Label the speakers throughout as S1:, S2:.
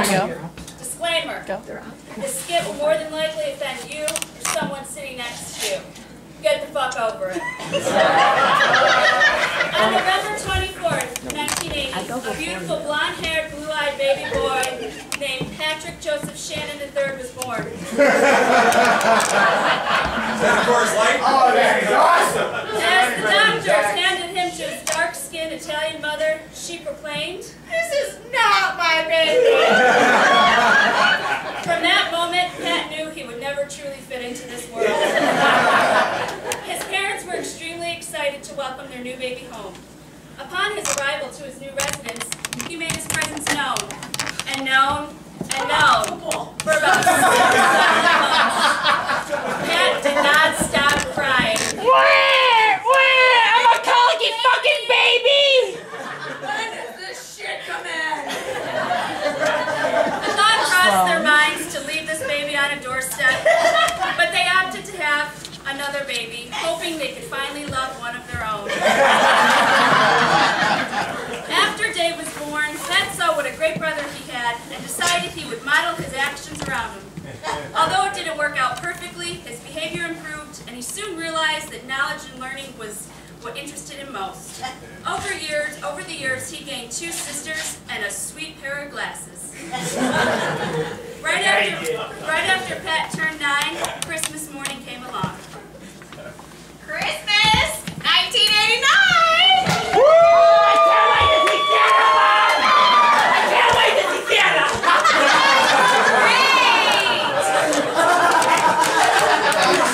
S1: Disclaimer. This skit will more than likely offend you or someone sitting next to you. Get the fuck over it. On November 24th, 1980, a beautiful blonde-haired, blue-eyed baby boy named Patrick Shannon III was born.
S2: Oh, that's awesome!
S1: As the doctors handed him to his dark-skinned Italian mother, she proclaimed, "This is not my baby!" From that moment, Pat knew he would never truly fit into this world. His parents were extremely excited to welcome their new baby home. Upon his arrival to his new residence, he made his presence known, and known, and known, for about 6 months. Pat did not stop crying.
S3: Where? I'm a colicky fucking baby!
S4: When does this shit come in?
S1: The thought crossed their minds to leave this baby on a doorstep, but they opted to have another baby, hoping they could finally love one of their own. After Dave was born, Pat saw what a great brother he had and decided he would model his actions around him. Although it didn't work out perfectly, his behavior improved, and he soon realized that knowledge and learning was what interested him most. Over the years, he gained 2 sisters and a sweet pair of glasses. Right after Pat turned 9, Christmas morning came along.
S4: Christmas 1989!
S3: Woo! I can't wait to see Santa, Mom! I can't wait to see Santa!
S4: Great!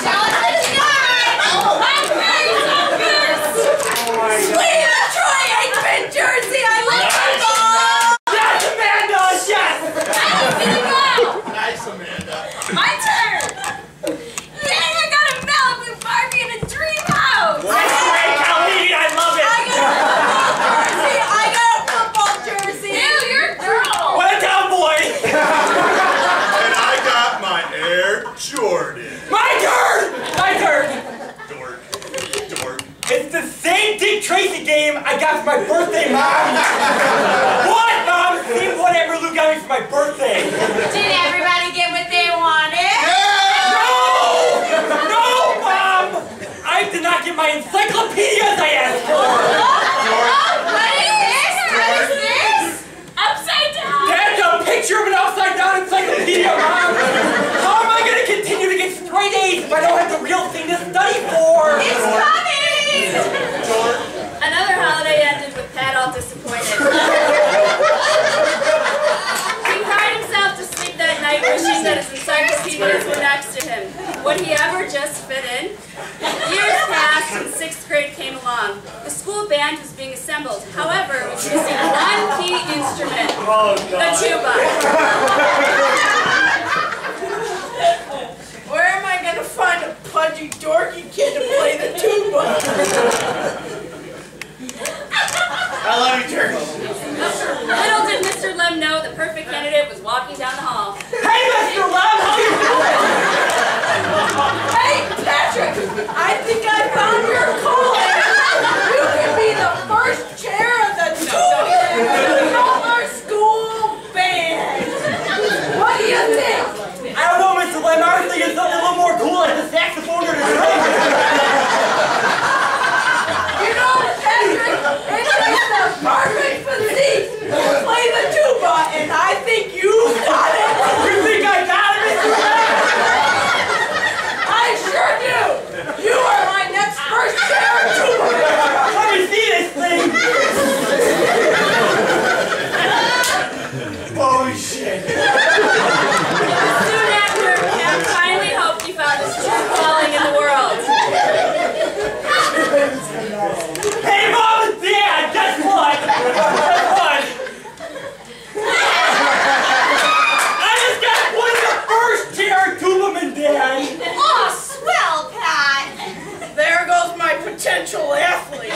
S4: Show us the sky! I'm very focused! Sweet Detroit, 8-bit Jersey, I love football!
S3: Yes, Amanda! Yes!
S4: I'm gonna go!
S2: Nice, Amanda.
S4: My turn! Yay, I got a Malibu Barbie and a dream house!
S3: That's great, Colleen! I love it!
S4: I got a football jersey! Ew, you're a girl!
S3: What a cowboy!
S2: And I got my Air Jordan.
S3: My turn! My turn!
S2: Dork.
S3: It's the same Dick Tracy game I got for my birthday, Mom! What, Mom? Same one Amber Lou got me for my birthday!
S4: Did everybody get what they wanted?
S3: No, Mom! I did not get my encyclopedias I asked for!
S4: What is this? What is this? Upside down?
S3: That's a picture of an upside-down encyclopedia, Mom! How am I going to continue to get straight A's if I don't have the real thing to study for?
S4: It's coming!
S1: Another holiday ended with Pat all disappointed. He cried himself to sleep that night wishing that his encyclopedias were next to him. Would he ever just fit in? Years passed and 6th grade came along. The school band was being assembled. However, it was missing one key instrument, the tuba.
S5: Where am I going to find a pudgy, dorky kid to play the tuba?
S2: I love you, Turk.
S1: Little did Mr. Lem know the perfect candidate was walking down the hall.
S3: Hey, Mr. Love, how you doing?
S5: Hey, Patrick! I think I found your calling! You can be the first chair of the roller school band! What do you think?
S3: I don't know, Mr. Lem. I was thinking something a little more cool like the saxophone or the drum.
S5: You know, Patrick, it's just the perfect physique to play the tuba, and I think you got it!
S3: You think I got it, Mr. Lem?
S5: I sure do! You are my next first chair tuba!
S3: Let me see this thing.
S2: Holy shit.
S1: Soon after, Pat finally hoped he found his true calling in the world.
S3: Hey, Mom and Dad, guess what? I just got one of the first chair tubamen, Dad.
S4: Oh, swell, Pat!
S5: There goes my potential athlete!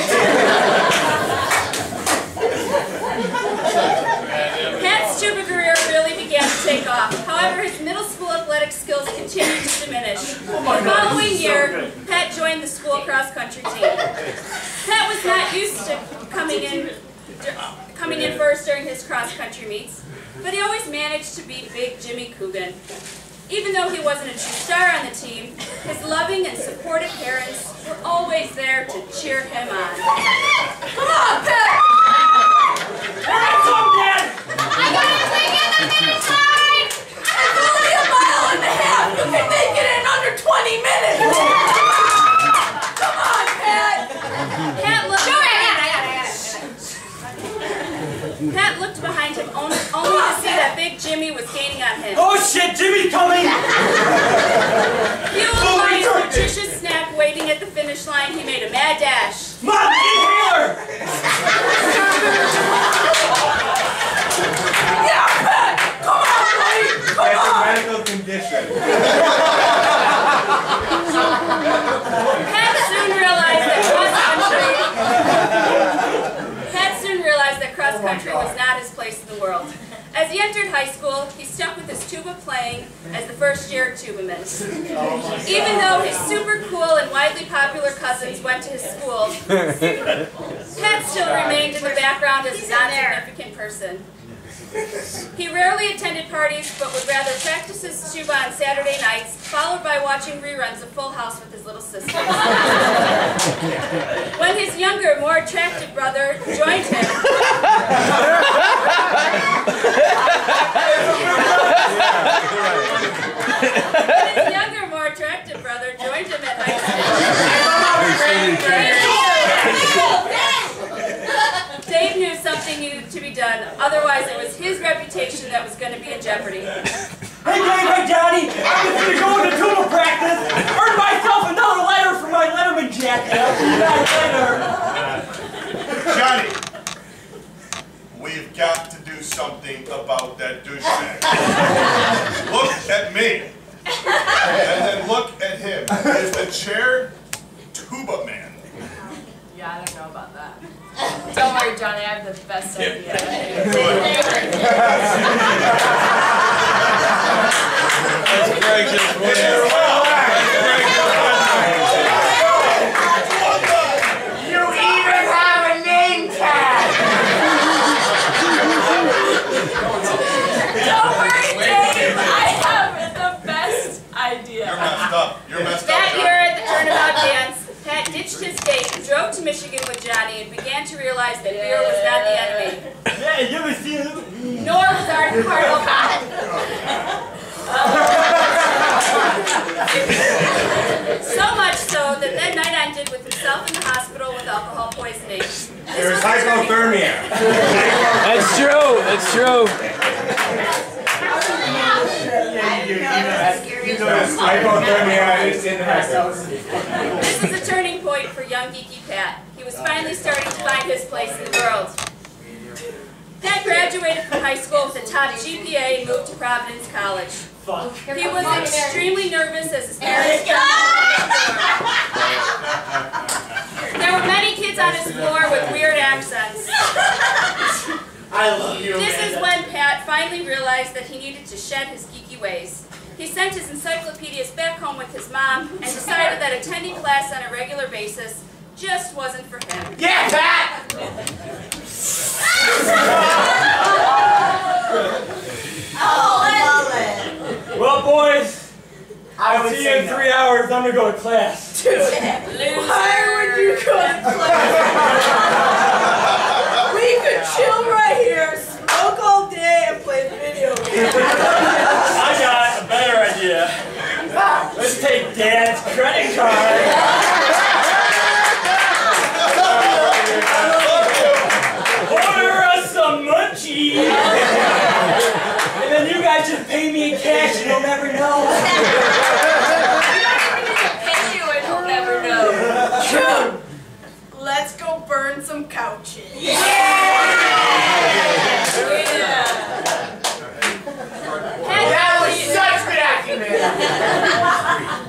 S1: Pat's tuba career really began to take off. However, his middle school athletic skills continued to diminish. The following year, Pat joined the school cross-country team. Pat was not used to coming in first during his cross-country meets. but he always managed to beat Big Jimmy Coogan. Even though he wasn't a true star on the team, his loving and supportive parents were always there to cheer him on.
S5: Come on, Pat!
S3: Let's go, Dad!
S4: I gotta make it the finish line!
S5: It's only a mile and a half! You can make it in under 20 minutes! Come on, Pat!
S1: Pat looked behind him only to see that Big Jimmy was gaining on him.
S3: Oh shit, Jimmy's coming!
S1: Fueled by his nutritious snack waiting at the finish line, he made a mad dash.
S3: Mom, inhaler!
S5: Yeah, Pat! Come on, buddy! Come
S2: That's a
S5: on!
S2: medical condition.
S1: Pat soon realized that cross country was not his place in the world. As he entered high school, he stuck with his tuba playing as the first year tubaman. Even though his super cool and widely popular cousins went to his school, Pat still remained in the background as a non-significant person. He rarely attended parties, but would rather practice his tuba on Saturday nights, followed by watching reruns of Full House with his little sister. When his younger, more attractive brother joined him, at high school, Dave knew something needed to be done, otherwise it was his reputation that was going to be in jeopardy.
S3: Hey Dave, hey Johnny, I'm just gonna go into tuba practice, earn myself another letter for my Letterman jacket. I'll see you guys later.
S2: Johnny, we've got to do something about that douchebag. Look at me. And then look at him. Is the chair tuba man?
S6: Yeah, I don't know about that. Don't worry, Johnny, I have the best idea.
S2: Let's break this one.
S3: You even have a name tag!
S6: Don't worry, Dave, I have the best idea.
S2: You're messed up. You're messed up,
S1: That
S2: Johnny.
S1: year at the turnabout dance, Pat ditched his date, drove to Michigan with Johnny, and began to realize that beer was not the enemy.
S3: Yeah, you ever seen it?
S1: Nor was our carnal God. So much so that that night ended with himself in the hospital with alcohol poisoning.
S2: There's hypothermia.
S7: That's true. That's true.
S2: Hypothermia is in the house.
S1: This is a turning point for young geeky Pat. He was finally starting to find his place in the world. Pat graduated from high school with a top GPA and moved to Providence College. He was extremely nervous as his parents came home. There were many kids on his floor with weird accents.
S3: I love you,
S1: This is when Pat finally realized that he needed to shed his geeky ways. He sent his encyclopedias back home with his mom and decided that attending class on a regular basis just wasn't for him.
S3: Yeah, Pat!
S5: Oh, I love it.
S3: Well, boys, I'll see you in 3 hours. I'm gonna go to class.
S5: Dude, why would you go to class? We could chill right here, smoke all day, and play video games.
S3: I got a better idea. Let's take Dad's credit card. Order us some munchies. And then you guys just pay me in cash and you'll never know.
S6: Pay you and you'll never know.
S5: Dude, let's go burn some couches.
S3: That was such good acting, man.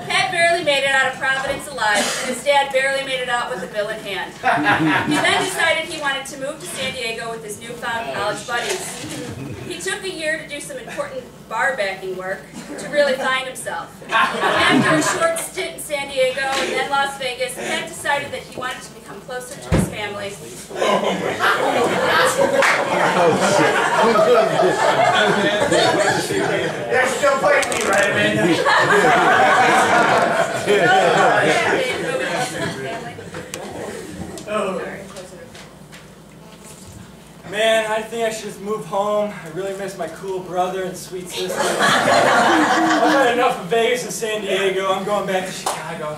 S1: Pat barely made it out of Providence alive, and his dad barely made it out with a bill in hand. He then decided he wanted to move to San Diego with his newfound college buddies. He took a year to do some important bar backing work to really find himself. After a short stint in San Diego and then Las Vegas, Pat decided that he wanted to become closer to his family.
S3: They're still playing me, right, Amanda? Man, I think I should just move home. I really miss my cool brother and sweet sister. I've had enough of Vegas and San Diego. I'm going back to Chicago.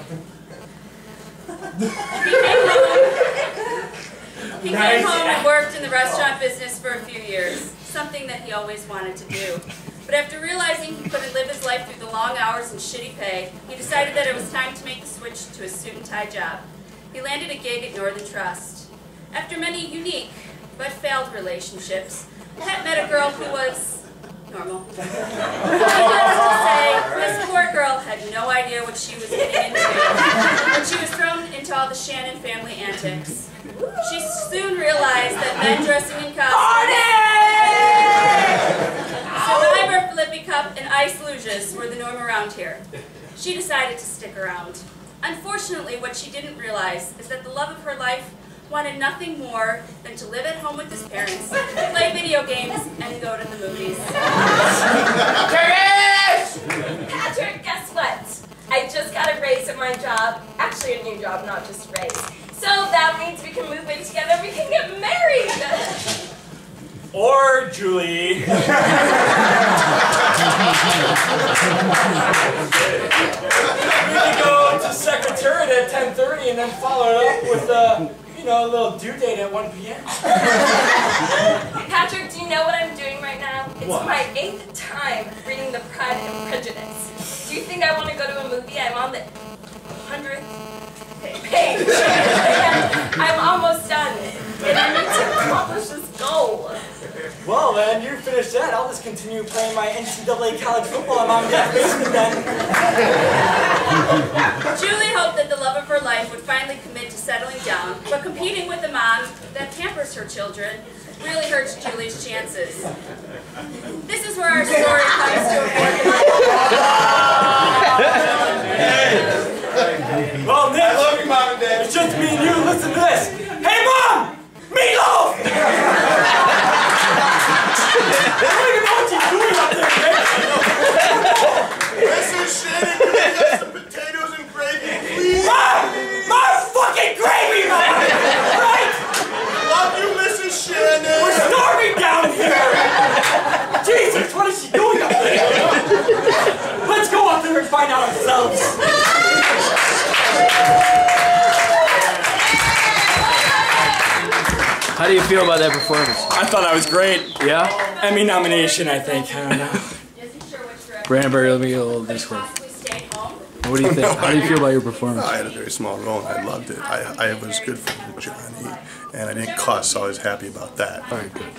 S1: He came home and worked in the restaurant business for a few years, something that he always wanted to do. But after realizing he couldn't live his life through the long hours and shitty pay, he decided that it was time to make the switch to a suit and tie job. He landed a gig at Northern Trust. After many unique but failed relationships, Pat met a girl who was normal. Needless to say, this poor girl had no idea what she was getting into when she was thrown into all the Shannon family antics. She soon realized that men dressing in costumes, Survivor, Flippy Cup, and Ice Luges were the norm around here. She decided to stick around. Unfortunately, what she didn't realize is that the love of her life wanted nothing more than to live at home with his parents, play video games, and go to the movies.
S4: Patrick, guess what? I just got a raise at my job. Actually, a new job, not just a raise. So that means we can move in together. We can get married.
S3: Or Julie. You can go to Secretariat at 10:30 and then follow it up with a little due date at 1 p.m.
S4: Patrick, do you know what I'm doing right now? It's
S3: What?
S4: my 8th time reading The Pride and Prejudice. Do you think I want to go to a movie? I'm on the 100th page. And I'm almost done. And I need to accomplish this goal.
S3: Well, then, you finish that. I'll just continue playing my NCAA college football and Mom and Dad's basement then.
S1: Julie hoped that the love of her life would finally commit to settling down, but competing with a mom that pampers her children really hurts Julie's chances. This is where our story comes to a point.
S3: Well, Nick,
S2: I love you, Mom and Dad.
S3: it's just me and you. Listen to this. Hey, Mom! Meatloaf! I don't even know what you're doing up there, man.
S2: Mrs. Shannon, can we have some potatoes and gravy, please?
S3: Mom, fucking gravy, Mom! Right?
S2: Love you, Mrs. Shannon.
S3: We're starving down here! Jesus, what is she doing up there? Let's go up there and find out ourselves.
S7: How do you feel about that performance?
S3: I thought I was great.
S7: Yeah?
S3: Emmy nomination, I think. I don't know.
S1: Isn't sure which direction
S7: Brandenburg, let me get a little Discord.
S1: possibly stayed home.
S7: What do you think? How do you feel about your performance?
S8: I had a very small role and I loved it. I was good for Johnny and I didn't cuss, so I was happy about that.
S7: All right, good.